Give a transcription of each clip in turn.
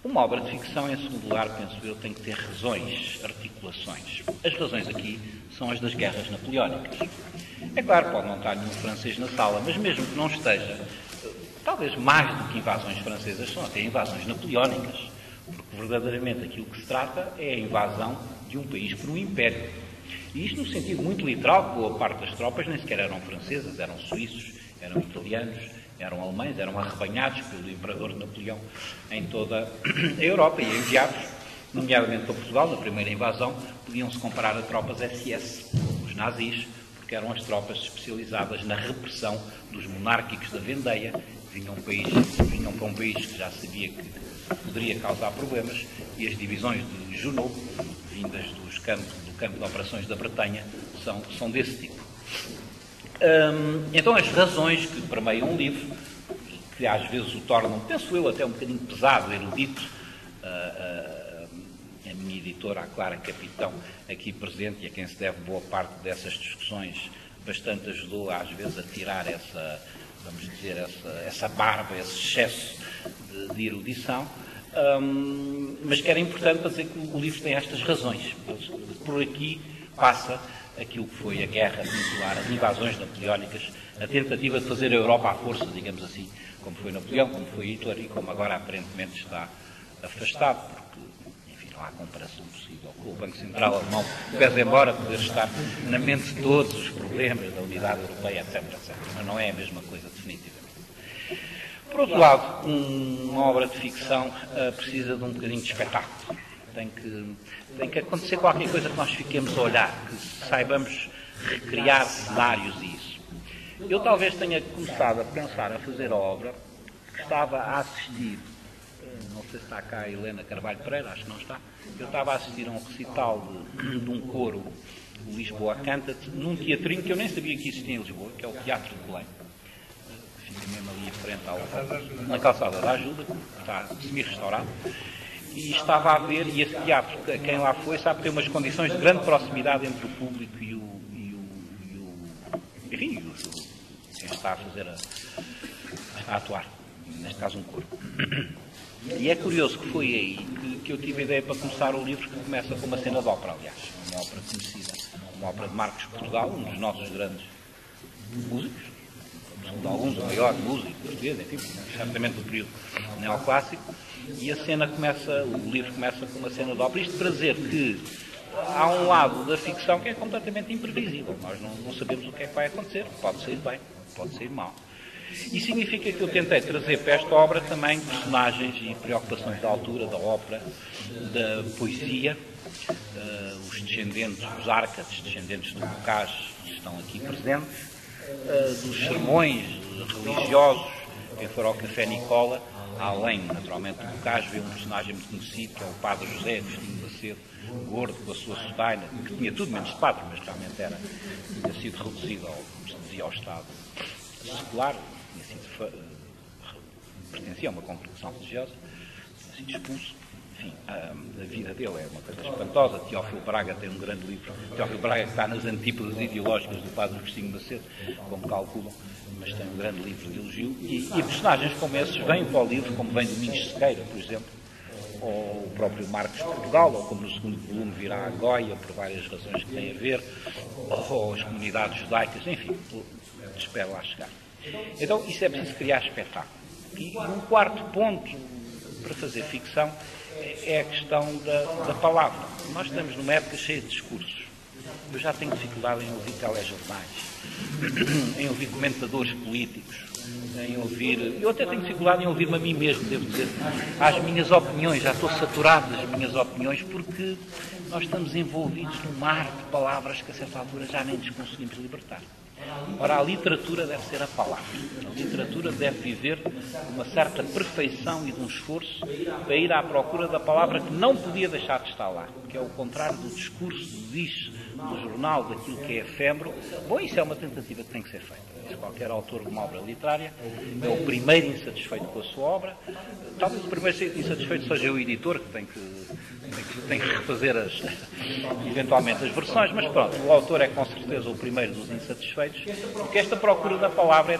Uma obra de ficção, em segundo lugar, penso eu, tem que ter razões, articulações. As razões aqui são as das guerras napoleónicas. É claro, pode não estar nenhum francês na sala, mas mesmo que não esteja, talvez mais do que invasões francesas, são até invasões napoleónicas. Porque verdadeiramente aquilo que se trata é a invasão de um país por um império. E isto no sentido muito literal, boa parte das tropas nem sequer eram francesas, eram suíços, eram italianos, eram alemães, eram arrebanhados pelo imperador Napoleão em toda a Europa e enviados, nomeadamente para Portugal, na primeira invasão, podiam-se comparar a tropas SS, como os nazis, porque eram as tropas especializadas na repressão dos monárquicos da Vendeia, vinham para um país que já sabia que poderia causar problemas, e as divisões de Junot, vindas do campo de operações da Bretanha, são desse tipo. Então as razões que permeiam um livro, que às vezes o tornam, penso eu, até um bocadinho pesado, erudito, a minha editora, a Clara Capitão, aqui presente, e a quem se deve boa parte dessas discussões, bastante ajudou às vezes a tirar essa barba, esse excesso de erudição, mas que era importante para dizer que o livro tem estas razões. Por aqui passa aquilo que foi a guerra peninsular, as invasões napoleónicas, a tentativa de fazer a Europa à força, digamos assim, como foi Napoleão, como foi Hitler e como agora aparentemente está afastado, porque, enfim, não há comparação possível com o Banco Central Alemão, pese embora poder estar na mente de todos os problemas da unidade europeia, etc, etc, mas não é a mesma coisa, definitivamente. Por outro lado, uma obra de ficção precisa de um bocadinho de espetáculo. Tem que acontecer qualquer coisa que nós fiquemos a olhar, que saibamos recriar cenários e isso. Eu talvez tenha começado a pensar a fazer a obra, porque estava a assistir, não sei se está cá a Helena Carvalho Pereira, acho que não está, eu estava a assistir a um recital de um coro, o Lisboa Canta-te, num teatrinho que eu nem sabia que existia em Lisboa, que é o Teatro de Belém. Fica mesmo ali em frente na Calçada da Ajuda, que está semi-restaurado. E estava a ver, e esse teatro, quem lá foi, sabe que tem umas condições de grande proximidade entre o público e quem está a fazer a atuar, neste caso um coro. E é curioso que foi aí que eu tive a ideia para começar o livro, que começa com uma cena de ópera, aliás, uma ópera conhecida, uma ópera de Marcos Portugal, um dos nossos grandes músicos, de alguns o maior músico português, enfim, certamente do período neoclássico. E o livro começa com uma cena de ópera. Isto para dizer que há um lado da ficção que é completamente imprevisível. Nós não sabemos o que é que vai acontecer. Pode sair bem, pode sair mal. E significa que eu tentei trazer para esta obra também personagens e preocupações da altura, da ópera, da poesia. Os descendentes, os Árcades, descendentes do Bocage, estão aqui presentes. Dos sermões religiosos, quem for ao Café Nicola, além, naturalmente, do Bocage, vê um personagem muito conhecido, que é o Padre José Agostinho Macedo, gordo, com a sua sotaina, que tinha tudo menos de padre, mas realmente tinha sido reduzido, como se dizia, ao estado secular, pertencia a uma congregação religiosa, tinha sido expulso. Enfim, a vida dele é uma coisa espantosa. Teófilo Braga tem um grande livro. Teófilo Braga que está nas antípodas ideológicas do Padre Agostinho Macedo, como calculam, mas tem um grande livro de elogio. E personagens como esses vêm para o livro, como vem Domingos Sequeira, por exemplo, ou o próprio Marcos Portugal, ou como no segundo volume virá a Goya, por várias razões que têm a ver, ou as comunidades judaicas, enfim, espero lá chegar. Então, isso é preciso criar espetáculo. E um quarto ponto para fazer ficção é a questão da palavra. Nós estamos numa época cheia de discursos. Eu já tenho dificuldade em ouvir telejornais, em ouvir comentadores políticos, em ouvir... Eu até tenho dificuldade em ouvir-me a mim mesmo, devo dizer, às minhas opiniões. Já estou saturado das minhas opiniões, porque nós estamos envolvidos num mar de palavras que a certa altura já nem nos conseguimos libertar. Ora, a literatura deve ser a palavra. A literatura deve viver uma certa perfeição e de um esforço para ir à procura da palavra que não podia deixar de estar lá, que é o contrário do discurso, do diz, do jornal, daquilo que é efêmero. Bom, isso é uma tentativa que tem que ser feita. Qualquer autor de uma obra literária é o primeiro insatisfeito com a sua obra. Talvez o primeiro insatisfeito seja o editor, que tem que refazer eventualmente as versões, mas pronto, o autor é com certeza o primeiro dos insatisfeitos, porque esta procura da palavra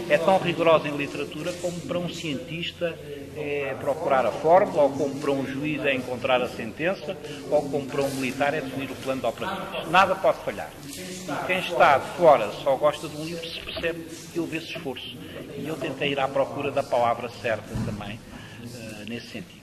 é tão rigorosa em literatura como para um cientista é procurar a fórmula, ou como para um juiz é encontrar a sentença, ou como para um militar é definir o plano de operações. Nada pode falhar. E quem está de fora só gosta de um livro se percebe que ele vê-se esforço. E eu tentei ir à procura da palavra certa também, nesse sentido.